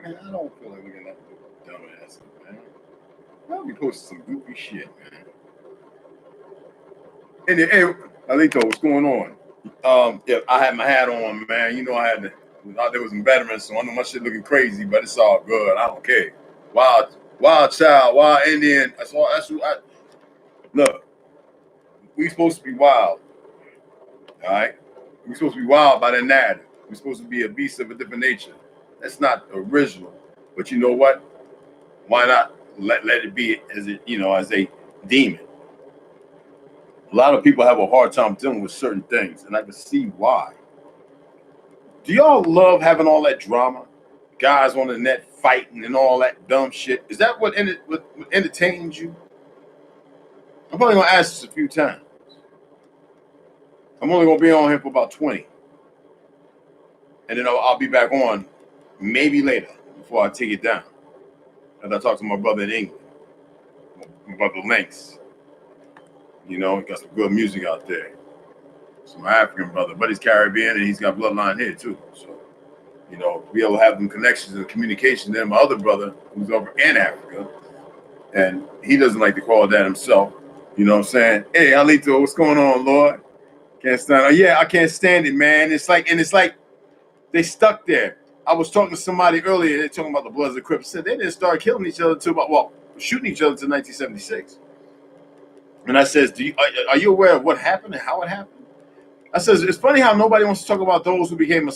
Man, I don't feel like looking at the dumbass, man. I'll be posting some goofy shit, man. And hey, Alito, what's going on? Yeah, I had my hat on, man. You know, I had to. Out there was some veterans, so I know my shit looking crazy, but it's all good. I don't care. Wild child, wild Indian. That's all. That's what I look. We supposed to be wild, all right? We supposed to be wild by that narrative. We're supposed to be a beast of a different nature. That's not original, but you know what? Why not let it be as it as a demon? A lot of people have a hard time dealing with certain things, and I can see why. Do y'all love having all that drama? Guys on the net fighting and all that dumb shit. Is that what entertains you? I'm probably gonna ask this a few times. I'm only gonna be on here for about 20, and then I'll be back on maybe later before I take it down. As I talk to my brother in England, my brother Lynx. You know, he got some good music out there. Some African brother, but he's Caribbean and he's got bloodline here too. So, be able to have them connections and communication. Then my other brother, who's over in Africa, and he doesn't like to call that himself. You know what I'm saying? Hey, Alito, what's going on, Lord? Can't stand. Oh yeah, I can't stand it, man. It's like they stuck there. I was talking to somebody earlier. They're talking about the Bloods of Crips. Said they didn't start killing each other shooting each other until 1976. And I says, are you aware of what happened and how it happened? I says, it's funny how nobody wants to talk about those who became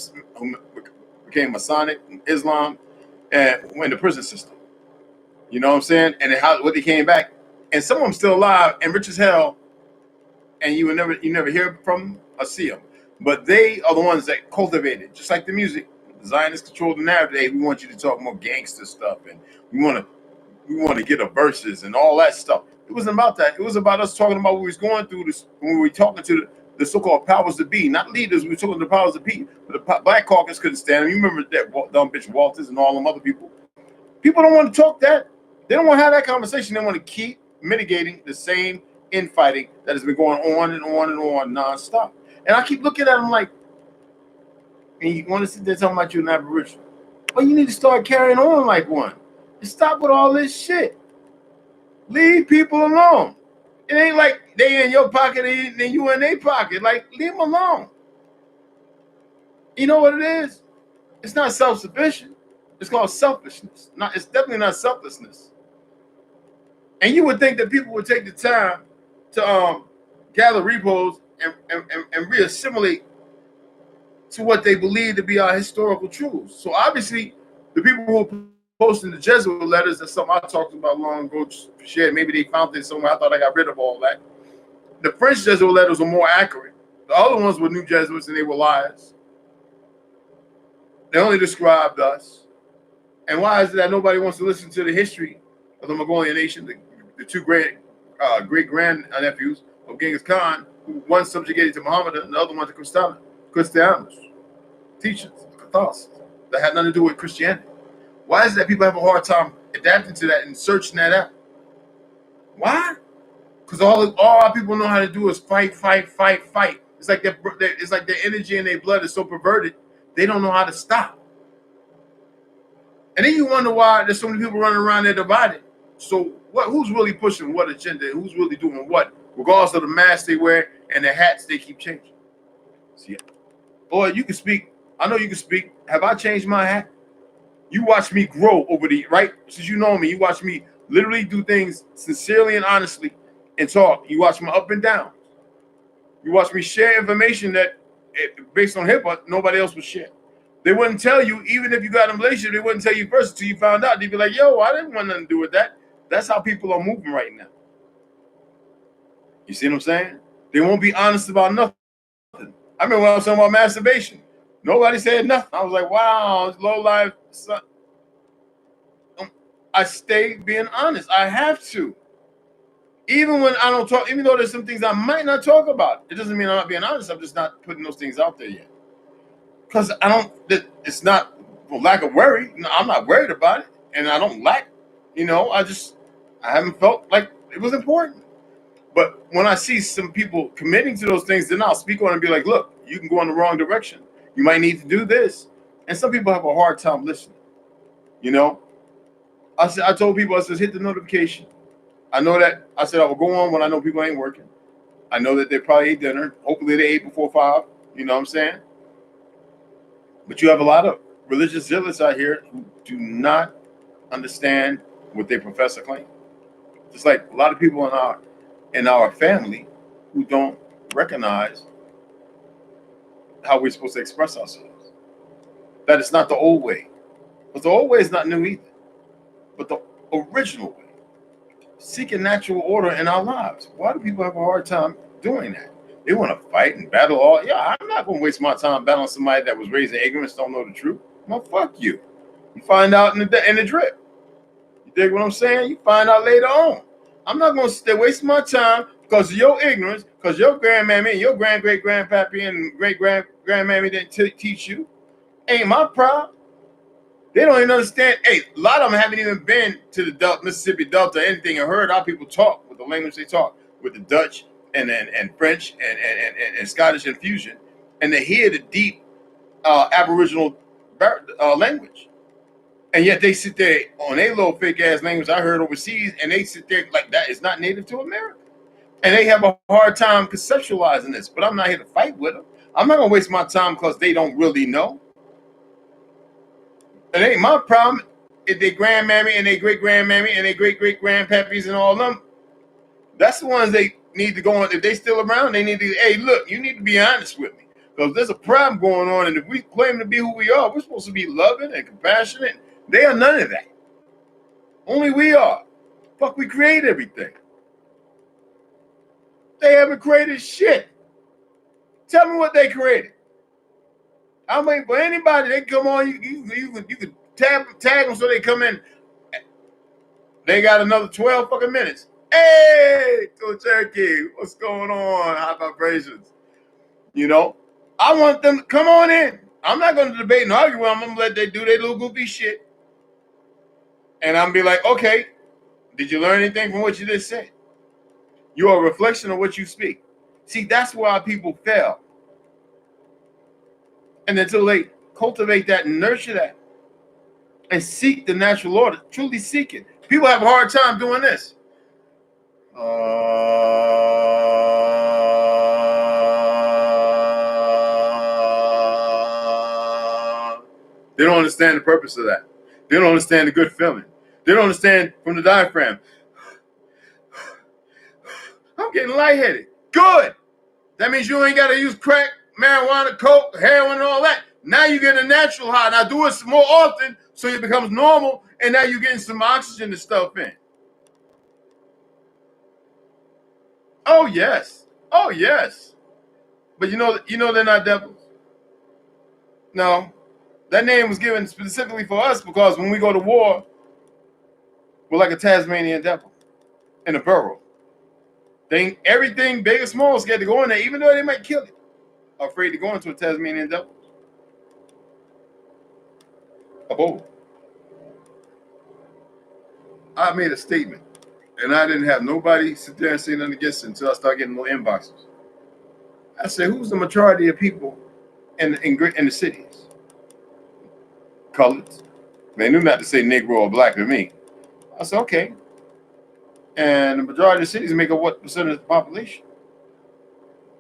Masonic, Islam, and in the prison system. You know what I'm saying? And what they came back, and some of them still alive and rich as hell, and you never hear from them or see them. But they are the ones that cultivated, just like the music. The Zionists control the narrative. Hey, we want you to talk more gangster stuff, and we want to get a verses and all that stuff. It wasn't about that. It was about us talking about what we was going through this when we were talking to the so-called powers that be, not leaders. We were talking to the powers that be. But the Black Caucus couldn't stand them. You remember that dumb bitch Walters and all them other people. People don't want to talk that. They don't want to have that conversation. They want to keep mitigating the same infighting that has been going on and on and on nonstop. And I keep looking at them like, and you want to sit there talking about you're an Aboriginal. Well, you need to start carrying on like one. And stop with all this shit. Leave people alone. It ain't like they in your pocket and then you in their pocket. Like, leave them alone. You know what it is? It's not self-sufficient. It's called selfishness. It's definitely not selflessness. And you would think that people would take the time to gather repos and reassimilate to what they believe to be our historical truths. So obviously, the people who are posting the Jesuit letters, that's something I talked about long ago, shared. Maybe they found it somewhere. I thought I got rid of all that. The French Jesuit letters were more accurate. The other ones were new Jesuits and they were liars. They only described us. And why is it that nobody wants to listen to the history of the Mongolian nation, the two great great-grand-nephews of Genghis Khan, who one subjugated to Muhammad and the other one to Christianus, teachings of Catholicism that had nothing to do with Christianity? Why is it that people have a hard time adapting to that and searching that out? Why? Because all our people know how to do is fight. It's like their energy and their blood is so perverted, they don't know how to stop. And then you wonder why there's so many people running around there divided. So who's really pushing what agenda? Who's really doing what? Regardless of the mask they wear and the hats they keep changing. See, boy, you can speak. I know you can speak. Have I changed my hat? You watch me grow over right? Since you know me, you watch me literally do things sincerely and honestly and talk. You watch my up and down. You watch me share information that, based on hip hop, nobody else would share. They wouldn't tell you, even if you got in a relationship, they wouldn't tell you first until you found out. They'd be like, yo, I didn't want nothing to do with that. That's how people are moving right now. You see what I'm saying? They won't be honest about nothing. I remember when I was talking about masturbation. Nobody said nothing. I was like, wow, it's low life. I stay being honest. I have to. Even when I don't talk, even though there's some things I might not talk about, it doesn't mean I'm not being honest. I'm just not putting those things out there yet. Because it's not for lack of worry. No, I'm not worried about it. And I don't lack, I haven't felt like it was important. But when I see some people committing to those things, then I'll speak on it and be like, look, you can go in the wrong direction. You might need to do this. And some people have a hard time listening. You know, I told people, I said, hit the notification. I know that. I said I will go on when I know people ain't working. I know that they probably ate dinner. Hopefully they ate before 5. You know what I'm saying? But you have a lot of religious zealots out here who do not understand what they profess to claim. Just like a lot of people in our family who don't recognize how we're supposed to express ourselves. That it's not the old way. But the old way is not new either. But the original way. Seeking natural order in our lives. Why do people have a hard time doing that? They want to fight and battle all. Yeah, I'm not going to waste my time battling somebody that was raised in ignorance, don't know the truth. Well, fuck you. You find out in the drip. You dig what I'm saying? You find out later on. I'm not going to stay waste my time because of your ignorance, because your grandmammy and your great-great-grandpappy and great-grandmammy didn't teach you. Ain't my problem. They don't even understand. Hey, a lot of them haven't even been to the Mississippi Delta or anything and heard our people talk with the language they talk, with the Dutch and French and Scottish infusion, and they hear the deep Aboriginal language. And yet they sit there on a little fake ass language I heard overseas, and they sit there like that is not native to America. And they have a hard time conceptualizing this. But I'm not here to fight with them. I'm not gonna waste my time because they don't really know. It ain't my problem if they grandmammy and they great-grandmammy and they great-great-grandpappies and all of them. That's the ones they need to go on. If they still around, they need to, hey, look, you need to be honest with me. Because there's a problem going on, and if we claim to be who we are, we're supposed to be loving and compassionate. They are none of that. Only we are. Fuck, we create everything. They haven't created shit. Tell me what they created. I mean, for anybody, they come on, you could tag them so they come in. They got another 12 fucking minutes. Hey, to Turkey, what's going on? High vibrations. You know, I want them to come on in. I'm not going to debate and argue with them. I'm going to let they do their little goofy shit. And I'm be like, okay, did you learn anything from what you just said? You're a reflection of what you speak. See, that's why people fail. And until they cultivate that and nurture that and seek the natural order, truly seek it. People have a hard time doing this. They don't understand the purpose of that. They don't understand the good feeling. They don't understand from the diaphragm. I'm getting lightheaded. Good. That means you ain't got to use crack, marijuana, coke, heroin, and all that. Now you get a natural high. Now do it more often so it becomes normal, and now you're getting some oxygen and stuff in. Oh yes. Oh yes. But you know they're not devils. No. That name was given specifically for us because when we go to war, we're like a Tasmanian devil in a burrow. Everything big or small is scared to go in there, even though they might kill it. Afraid to go into a Tasmanian devil. A bowl. I made a statement, and I didn't have nobody sit there and say nothing against it until I started getting more inboxes. I said, who's the majority of people in the cities? Coloreds. They knew not to say Negro or black to me. I said, okay. And the majority of the cities make up what percentage of the population?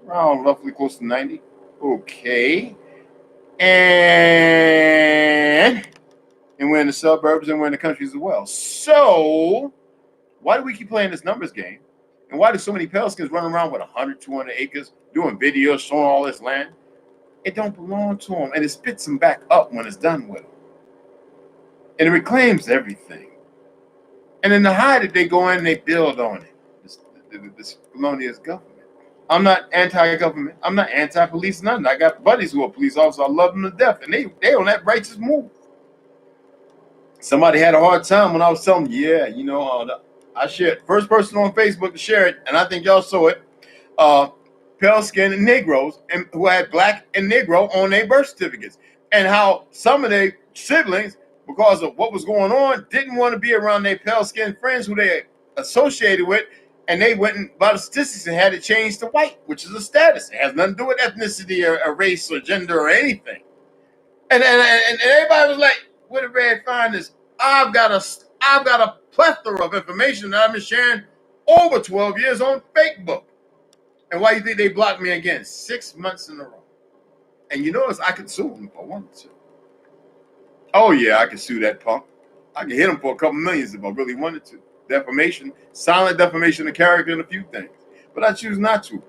Around roughly close to 90. Okay. And we're in the suburbs and we're in the countries as well. So why do we keep playing this numbers game? And why do so many Pelicans run around with 100, 200 acres, doing videos, showing all this land? It don't belong to them. And it spits them back up when it's done with them. And it reclaims everything. And then to hide it, they go in and they build on it. This colonialist government. I'm not anti-government. I'm not anti-police, nothing. I got buddies who are police officers. I love them to death. And they on that righteous move. Somebody had a hard time when I was telling them, yeah, I shared first person on Facebook to share it, and I think y'all saw it. Pale skinned Negroes who had black and Negro on their birth certificates, and how some of their siblings, because of what was going on, didn't want to be around their pale skinned friends who they associated with, and they went and bought statistics and had it changed to white, which is a status. It has nothing to do with ethnicity or race or gender or anything. And everybody was like, where the red find this? I've got a plethora of information that I've been sharing over 12 years on Facebook. And why do you think they blocked me again? 6 months in a row. And you notice I could sue them if I wanted to. Oh yeah, I could sue that punk. I could hit him for a couple millions if I really wanted to. Defamation, silent defamation of character, and a few things. But I choose not to.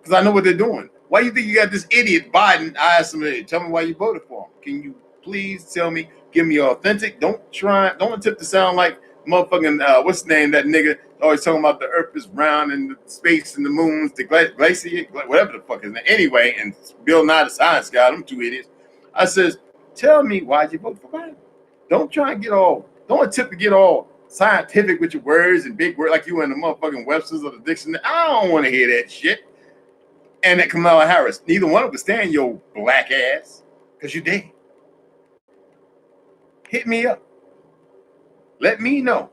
Because I know what they're doing. Why do you think you got this idiot Biden? I asked him, hey, tell me why you voted for him. Can you please tell me, give me authentic? Don't attempt to sound like motherfucking, what's the name, that nigga always talking about the earth is round and the space and the moons, the glacier, whatever the fuck his name. Anyway, and Bill Nye the Science Guy, them two idiots. I says, tell me why'd you vote for Biden? Don't attempt to get all scientific with your words and big words like you in the motherfucking Webster's or the dictionary. I don't want to hear that shit. And that Kamala Harris, neither one of them stand your black ass, because you dead. Hit me up. Let me know.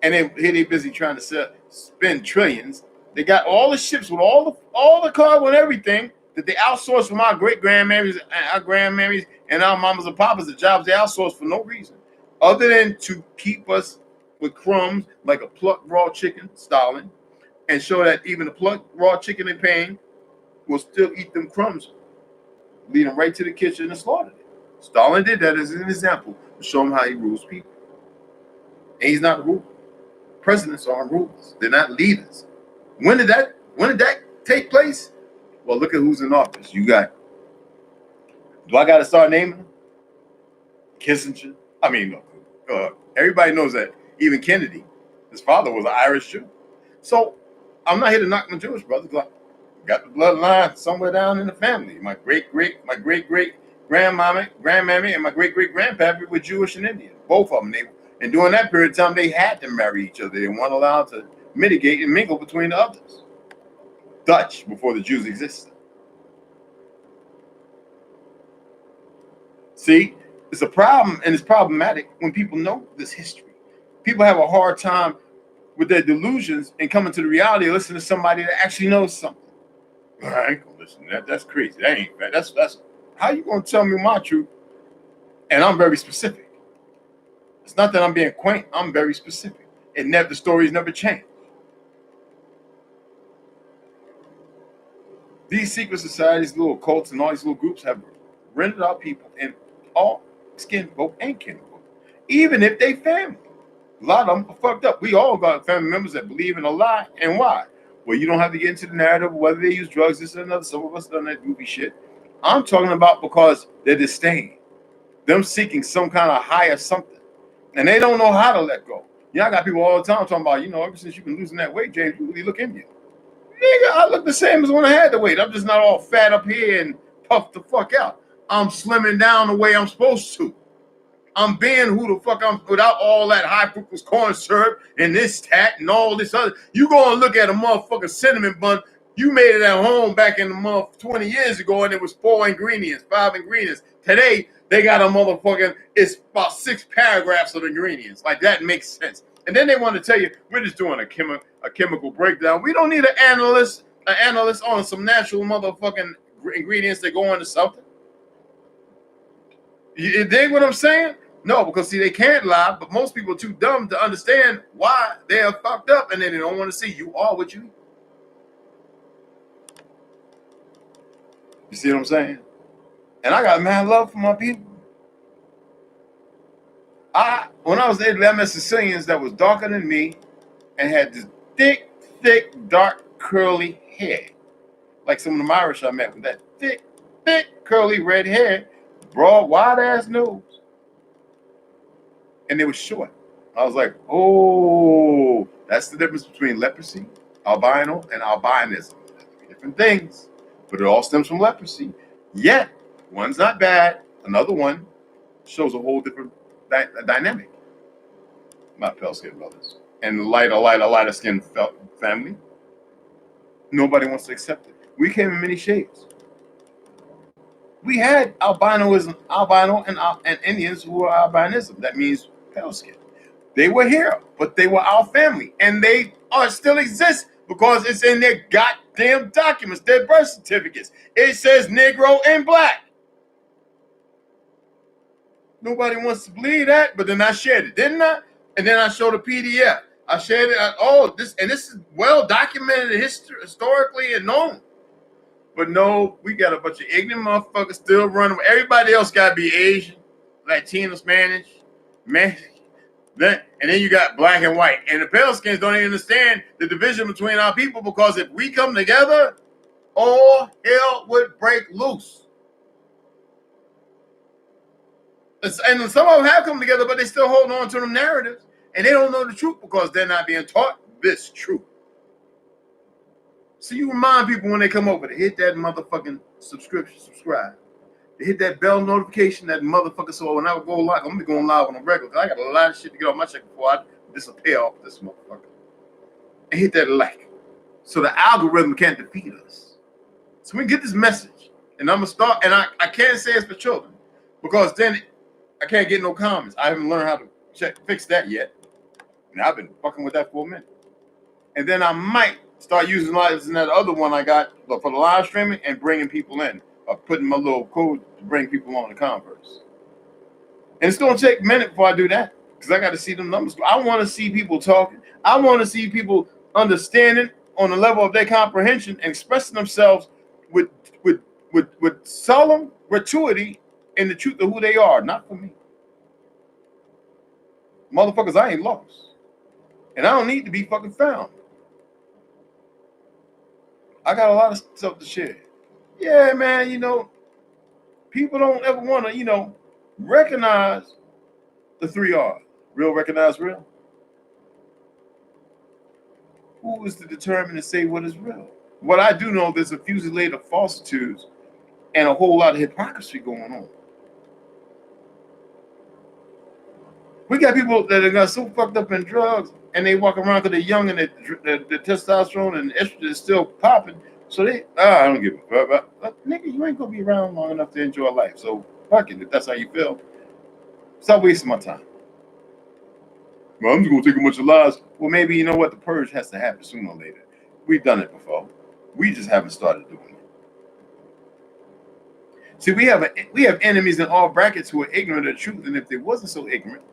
And then here they busy trying to spend trillions. They got all the ships with all the cargo and everything that they outsourced from our great-grandmarries, our grandmarries, and our mamas and papas, the jobs they outsourced for no reason, other than to keep us with crumbs like a plucked raw chicken, Stalin, and show that even the plucked raw chicken they're paying will still eat them crumbs, lead them right to the kitchen and slaughter them. Stalin did that as an example to show him how he rules people. And he's not a ruler. Presidents aren't rulers. They're not leaders. When did that take place? Well, look at who's in office. Do I got to start naming them? Kissinger. I mean, everybody knows that. Even Kennedy, his father was an Irish Jew. So I'm not here to knock my Jewish brothers. Got the bloodline somewhere down in the family. My great grandmammy, and my great grandpappy were Jewish and Indian. Both of them. And during that period of time, they had to marry each other. They weren't allowed to mitigate and mingle between the others. Dutch before the Jews existed. See, it's a problem, and it's problematic when people know this history. People have a hard time with their delusions and coming to the reality of listening to somebody that actually knows something. I ain't gonna listen to that. That's crazy. That ain't bad. That's how you gonna tell me my truth? And I'm very specific. It's not that I'm being quaint. I'm very specific. The stories never change. These secret societies, little cults, and all these little groups have rented out people in all skin folk and kin folk, even if they family. A lot of them are fucked up. We all got family members that believe in a lie. And why? Well, you don't have to get into the narrative of whether they use drugs, this and another. Some of us done that goofy shit. I'm talking about because they're disdain. Them seeking some kind of higher something. And they don't know how to let go. I got people all the time talking about, ever since you've been losing that weight, James, you really look Indian. Nigga, I look the same as when I had the weight. I'm just not all fat up here and puffed the fuck out. I'm slimming down the way I'm supposed to. I'm being who the fuck I'm without all that high fructose corn syrup and this tat and all this other. You go and look at a motherfucking cinnamon bun. You made it at home back in the month 20 years ago, and it was 5 ingredients. Today, they got a motherfucking, it's about 6 paragraphs of ingredients. Like, that makes sense. And then they want to tell you, we're just doing a chemical breakdown. We don't need an analyst on some natural motherfucking ingredients that go into something. You dig what I'm saying? No, because see, they can't lie, but most people are too dumb to understand why they are fucked up, and then they don't want to see you are what you eat. You see what I'm saying? And I got mad love for my people. When I was in Italy, I met Sicilians that was darker than me and had this thick, dark, curly hair. Like some of the Irish I met with that thick, curly red hair, broad, wide-ass nose. And they were short. I was like, oh, that's the difference between leprosy, albino, and albinism. Different things, but it all stems from leprosy. Yet, one's not bad. Another one shows a whole different dynamic. My pale skin brothers. And the lighter skin family, nobody wants to accept it. We came in many shades. We had albino and Indians who were albinism. That means pale skin. They were here, but they were our family, and they still exist because it's in their goddamn documents, their birth certificates. It says Negro and Black. Nobody wants to believe that, but then I shared it, didn't I? And then I showed a PDF. I shared it. This is well documented historically and known. But no, we got a bunch of ignorant motherfuckers still running. Everybody else got to be Asian, Latino, Spanish, Mexican. And then you got black and white. And the pale skins don't even understand the division between our people, because if we come together, all hell would break loose. And some of them have come together, but they still hold on to them narratives. And they don't know the truth because they're not being taught this truth. So you remind people when they come over to hit that motherfucking subscribe. To hit that bell notification, that motherfucker. So when I go live, I'm gonna be going live on a regular, because I got a lot of shit to get off my check before I disappear off this motherfucker. And hit that like, so the algorithm can't defeat us. So we can get this message. And I'm gonna start, and I can't say it's for children, because then I can't get no comments. I haven't learned how to fix that yet. And I've been fucking with that for a minute. And then I might start using that other one I got for the live streaming and bringing people in, or putting my little code to bring people on the Converse. And it's going to take a minute before I do that, because I got to see them numbers. I want to see people talking. I want to see people understanding on the level of their comprehension and expressing themselves with solemn gratuity in the truth of who they are, not for me. Motherfuckers, I ain't lost. And I don't need to be fucking found. I got a lot of stuff to share. Yeah, man, people don't ever want to, recognize the 3 R's. Real, recognize, real. Who is to determine to say what is real? What I do know, there's a fusillade of falsitudes and a whole lot of hypocrisy going on. We got people that got so fucked up in drugs, and they walk around because they're young and the testosterone and estrogen is still popping. So I don't give a fuck. But nigga, you ain't gonna be around long enough to enjoy life. So fuck it, if that's how you feel. Stop wasting my time. Well, I'm just gonna take a bunch of lies. Well, maybe you know what? The purge has to happen sooner or later. We've done it before. We just haven't started doing it. See, we have enemies in all brackets who are ignorant of the truth, and if they wasn't so ignorant,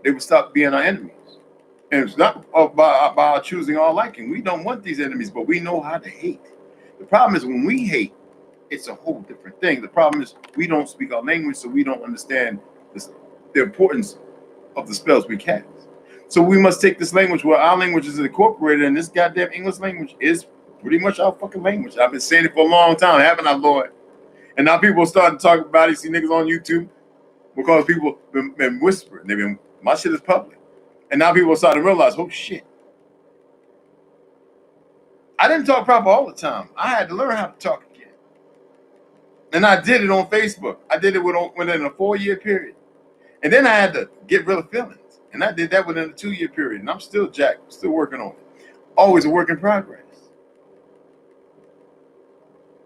they would stop being our enemies. And it's not by our choosing our liking. We don't want these enemies, but we know how to hate. The problem is when we hate, it's a whole different thing. The problem is we don't speak our language, so we don't understand the importance of the spells we cast. So we must take this language where our language is incorporated, and this goddamn English language is pretty much our fucking language. I've been saying it for a long time, haven't I, Lord? And now people are starting to talk about it. You see niggas on YouTube, because people been whispering. My shit is public. And now people are starting to realize, oh shit. I didn't talk proper all the time. I had to learn how to talk again. And I did it on Facebook. I did it within a 4-year period. And then I had to get rid of feelings. And I did that within a 2-year period. And I'm still jacked, still working on it. Always a work in progress.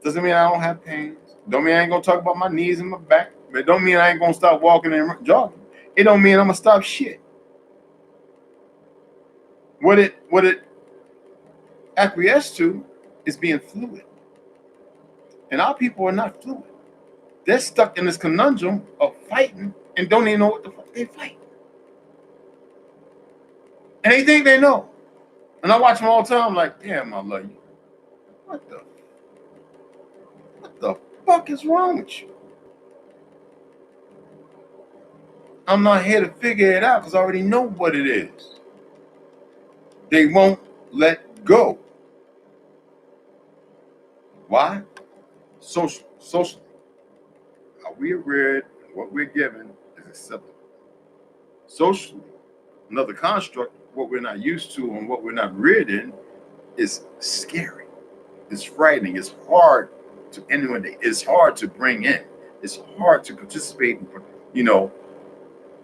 Doesn't mean I don't have pains. Don't mean I ain't gonna talk about my knees and my back. But it don't mean I ain't gonna stop walking and jogging. It don't mean I'm gonna stop shit. What it acquiesce to is being fluid. And our people are not fluid. They're stuck in this conundrum of fighting and don't even know what the fuck they fight. And they think they know. And I watch them all the time, I'm like, damn, I love you. What the fuck is wrong with you? I'm not here to figure it out because I already know what it is. They won't let go. Why? Socially. How we are reared and what we're given is acceptable. Socially, another construct, what we're not used to and what we're not reared in, is scary. It's frightening. It's hard to intimidate. It's hard to bring in. It's hard to participate in,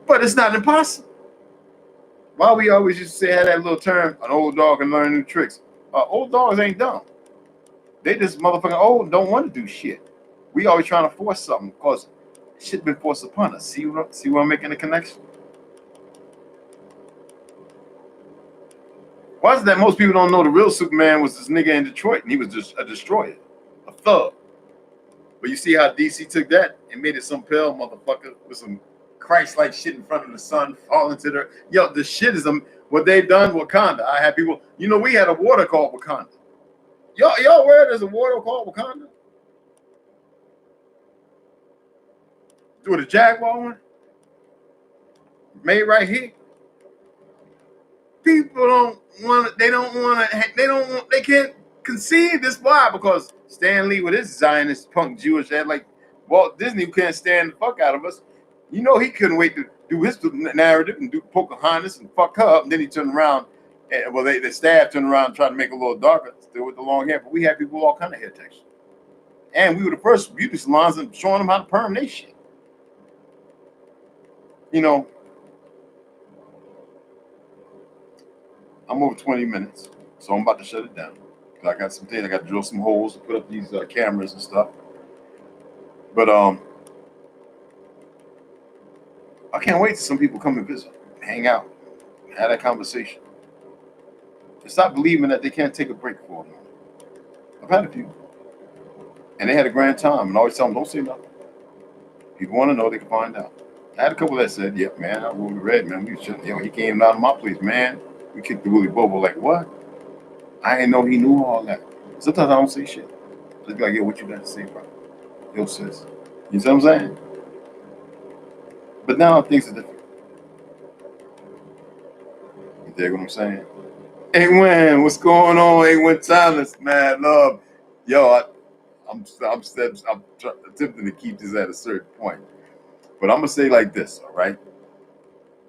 but it's not impossible. Why we always used to say, had that little term, an old dog can learn new tricks. Old dogs ain't dumb. They just motherfucking old and don't want to do shit. We always trying to force something because shit been forced upon us. See where I'm making the connection? Why is it that most people don't know the real Superman was this nigga in Detroit and he was just a destroyer, a thug? But you see how DC took that and made it some pale motherfucker with some Christ-like shit in front of the sun falling to the the shit is what they done Wakanda. I had people, we had a water called Wakanda. Y'all aware there's a water called Wakanda? With a Jaguar one? Made right here. People they can't conceive this. Why? Because Stan Lee with his Zionist punk Jewish head, like Walt Disney, who can't stand the fuck out of us. He couldn't wait to do his narrative and do Pocahontas and fuck her up, and then he turned around and the staff turned around and tried to make it a little darker, still with the long hair. But we had people with all kind of hair texture. And we were the first beauty salons and showing them how to perm they shit. I'm over 20 minutes, so I'm about to shut it down. I got some things. I got to drill some holes to put up these cameras and stuff. But I can't wait till some people come and visit, hang out, have that conversation. And stop believing that they can't take a break for them. I've had a few. And they had a grand time. And I always tell them, don't say nothing. People want to know, they can find out. I had a couple that said, yeah, man, I ruled the red, man. He came out of my place, man. We kicked the Willy Bobo. Like, what? I didn't know he knew all that. Sometimes I don't say shit. Just be like, yo, what you got to say, bro? Yo, sis. You see what I'm saying? But now things are different. You dig what I'm saying? Hey, Wayne, what's going on? Hey, Wayne Thomas, man, love. Yo, I'm attempting to keep this at a certain point. But I'm going to say like this, all right?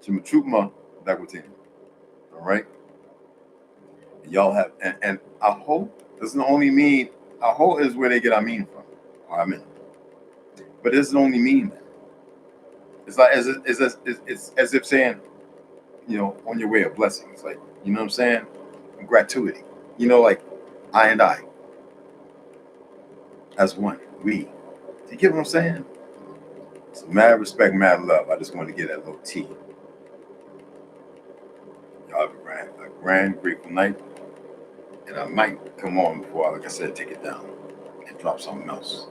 Chimachuma Dagutin, all right? Y'all have, and Aho doesn't only mean, Aho is where they get Amin from, or Amin. But it doesn't only mean that. It's like it's as if saying, on your way of blessings, like, you know what I'm saying? Gratuity. Like I and I as one. We. Do you get what I'm saying? So mad respect, mad love. I just want to get that little tea. Y'all have a grand, grateful night. And I might come on before, like I said, take it down and drop something else.